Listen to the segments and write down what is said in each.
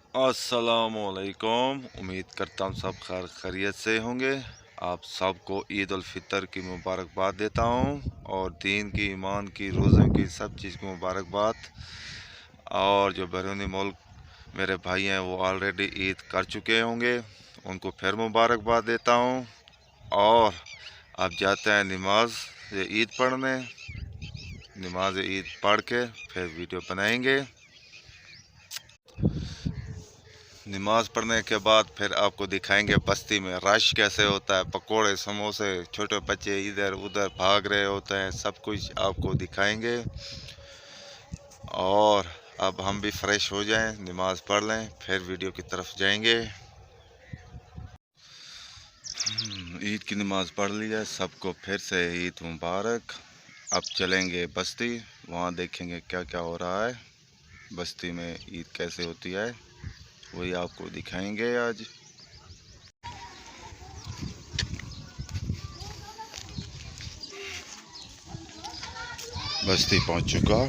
अस्सलामुअलैकुम। उम्मीद करता हूँ सब खैर खैरियत से होंगे। आप सबको ईद उल फितर की मुबारकबाद देता हूँ और दीन की, ईमान की, रोज़े की, सब चीज़ की मुबारकबाद। और जो बैरूनी मुल्क मेरे भाई हैं वो ऑलरेडी ईद कर चुके होंगे, उनको फिर मुबारकबाद देता हूँ। और अब जाते हैं नमाज ईद पढ़ने। नमाज ईद पढ़ के फिर वीडियो बनाएंगे। नमाज पढ़ने के बाद फिर आपको दिखाएंगे बस्ती में रश कैसे होता है। पकोड़े, समोसे, छोटे बच्चे इधर उधर भाग रहे होते हैं, सब कुछ आपको दिखाएंगे। और अब हम भी फ्रेश हो जाएं, नमाज पढ़ लें, फिर वीडियो की तरफ जाएंगे। ईद की नमाज पढ़ ली है, सबको फिर से ईद मुबारक। अब चलेंगे बस्ती, वहाँ देखेंगे क्या क्या हो रहा है, बस्ती में ईद कैसे होती है, वही आपको दिखाएंगे आज। बस्ती पहुंच चुका।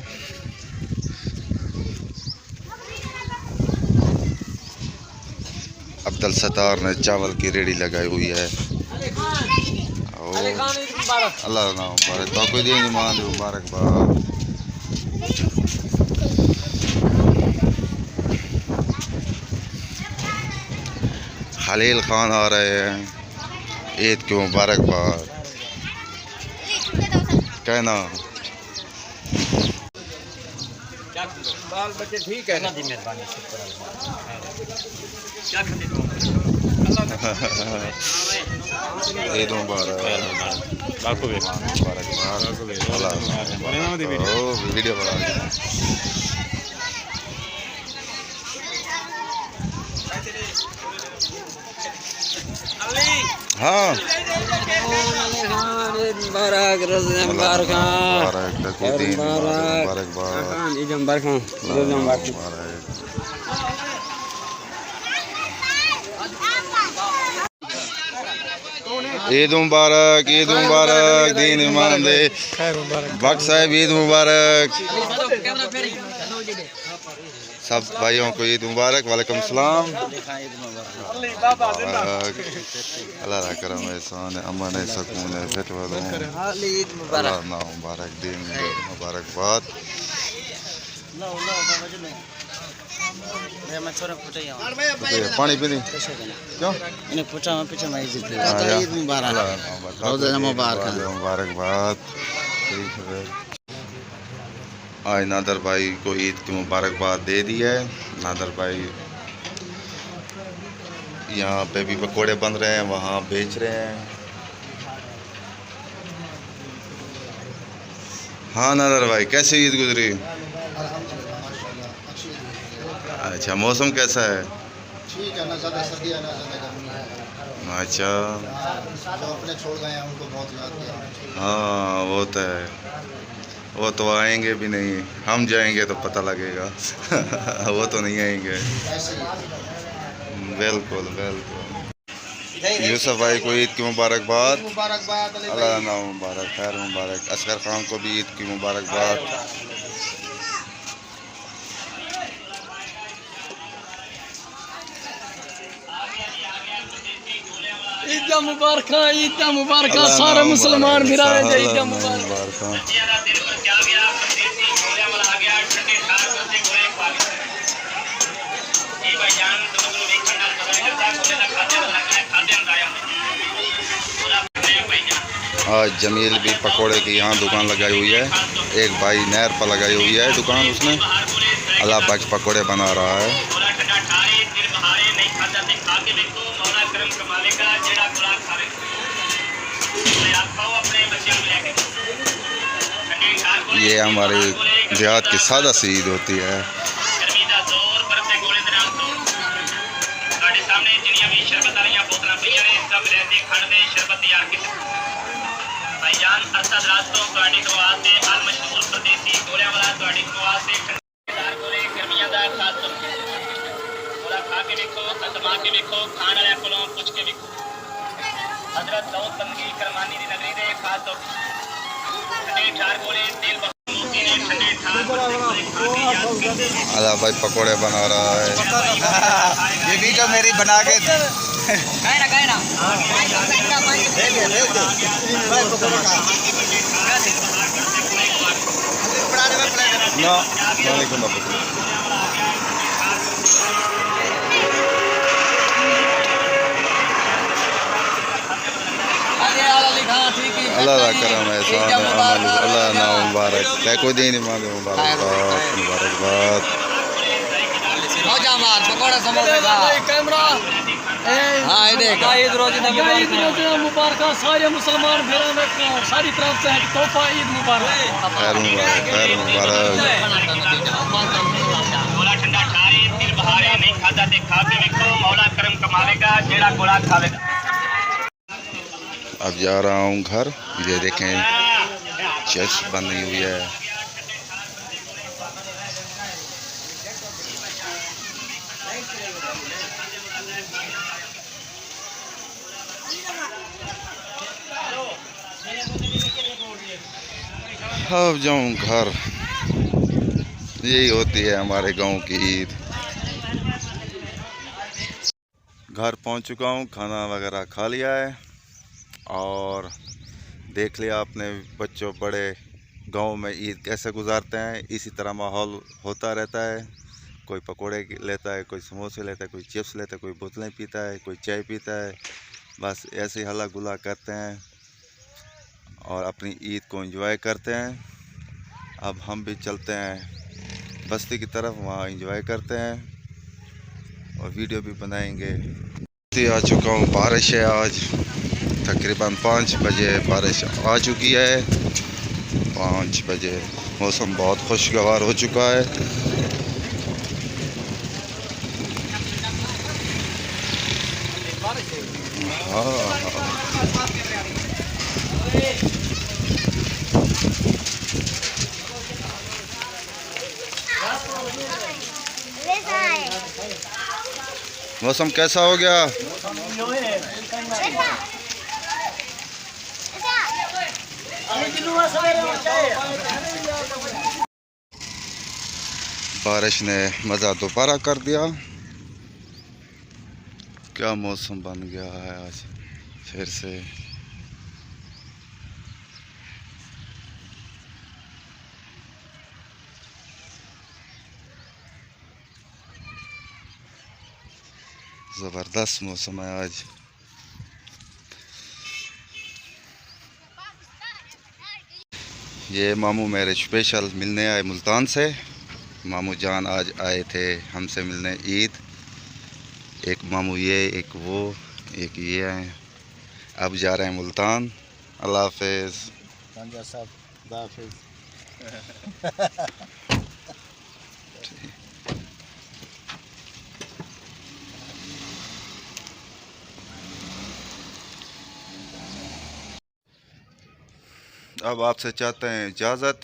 अब्दुल सत्तार ने चावल की रेडी लगाई हुई है। अल्लाह ना मुबारक तो कोई दी मान मुबारकबाद। खलील खान आ रहे हैं, ईद की मुबारकबाद कहना। बाल बच्चे ठीक है ना? मेहरबानी ईद मुबारक। वीडियो बना। हाँ मुबारक, रोज़े मुबारक, ईद मुबारक, ईद मुबारक, दीन ईमान दे भक्त साहब, ईद मुबारक। सब भाइयों को ईद मुबारक। वालेकुम सलाम। अल्लाह करम एहसान है, अमन है, सुकून है, अल्लाह ना मुबारक, दीन मुबारकबाद। पानी पीनी क्यों? मुबारकबाद। आज नादर भाई को ईद की मुबारकबाद दे दी है। नादर भाई यहाँ पे भी पकोड़े बन रहे हैं, वहाँ बेच रहे हैं। हाँ नादर भाई, कैसी ईद गुजरी? अच्छा, मौसम कैसा है? ठीक है, ना ज़्यादा सर्दी है ना ज़्यादा गर्मी है। अच्छा, जो अपने छोड़ गए हैं उनको बहुत याद किया। हाँ वो तो है, वो तो आएंगे भी नहीं, हम जाएंगे तो पता लगेगा। वो तो नहीं आएंगे। बिल्कुल बिल्कुल। यूसुफ भाई को ईद की मुबारकबाद। अल्लाह ना मुबारक, खैर मुबारक। असगर खान को भी ईद की मुबारकबाद। ईद मुबारक, ईद मुबारक, सारे मुसलमान बिरादर जय ईद मुबारक। आज जमील भी पकोड़े की यहाँ दुकान लगाई हुई है। एक भाई नहर पर लगाई हुई है दुकान, उसने अल्लाह पाक पकोड़े बना रहा है। ये हमारे देहात की सादा सी ईद होती है। भाईजान असद रास्तों गाड़ी को आते हाल मशहूर परदेसी गोले वाला गाड़ी को आते चार गोले गर्मियां दा खास पूरा खा के देखो, अजमा के देखो, खान वाले कोलों पूछ के देखो। हजरत दाऊद बंदगी करमानी दी नगरी दे खास तो चार गोले दिल मोती ने अला भाई पकोड़े बना रहा है। ये वीडियो मेरी बना के ना वालेकुम अल्लाह का करम है, एहसान है, अमल है। अल्लाह ना मुबारक ते कोई दिन मांगे मुबारकबाद। कैमरा हाँ ये देख ईद रोज़ा मुबारक सारे मुसलमान भैरों में सारी तरफ से तोहफा ईद मुबारक। खैर मुबारक, खैर मुबारक। गोला ठंडा खाए दिल बहारे नहीं खाता ते खा के देखो मौला करम कमावेगा जेड़ा गोला खावेगा। अब जा रहा हूँ घर। ये देखें चर्च बनी हुई है। अब जाऊँ घर। यही होती है हमारे गांव की ईद। घर पहुंच चुका हूं, खाना वगैरह खा लिया है और देख लिया अपने बच्चों बड़े गांव में ईद कैसे गुजारते हैं। इसी तरह माहौल होता रहता है। कोई पकोड़े लेता है, कोई समोसे लेता है, कोई चिप्स लेता है, कोई बोतलें पीता है, कोई चाय पीता है। बस ऐसे ही हल्ला गुल्ला करते हैं और अपनी ईद को एंजॉय करते हैं। अब हम भी चलते हैं बस्ती की तरफ, वहाँ एंजॉय करते हैं और वीडियो भी बनाएंगे। आ चुका हूँ, बारिश है आज तकरीबन 5 बजे बारिश आ चुकी है। 5 बजे मौसम बहुत खुशगवार हो चुका है। हाँ मौसम कैसा हो गया? बारिश ने मज़ा दोबारा कर दिया। क्या मौसम बन गया है आज फिर से। ज़बरदस्त मौसम है आज। ये मामू मेरे स्पेशल मिलने आए मुल्तान से। मामू जान आज आए थे हमसे मिलने ईद। एक मामू ये, एक वो, एक ये हैं। अब जा रहे हैं मुल्तान। अल्लाह हाफिज़। अब आपसे चाहते हैं इजाज़त।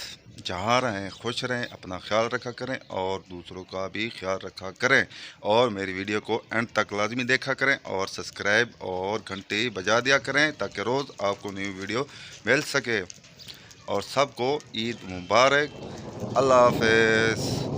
जहाँ रहें खुश रहें, अपना ख्याल रखा करें और दूसरों का भी ख्याल रखा करें। और मेरी वीडियो को एंड तक लाजमी देखा करें और सब्सक्राइब और घंटी बजा दिया करें ताकि रोज़ आपको न्यू वीडियो मिल सके। और सबको ईद मुबारक। अल्लाह हाफिज़।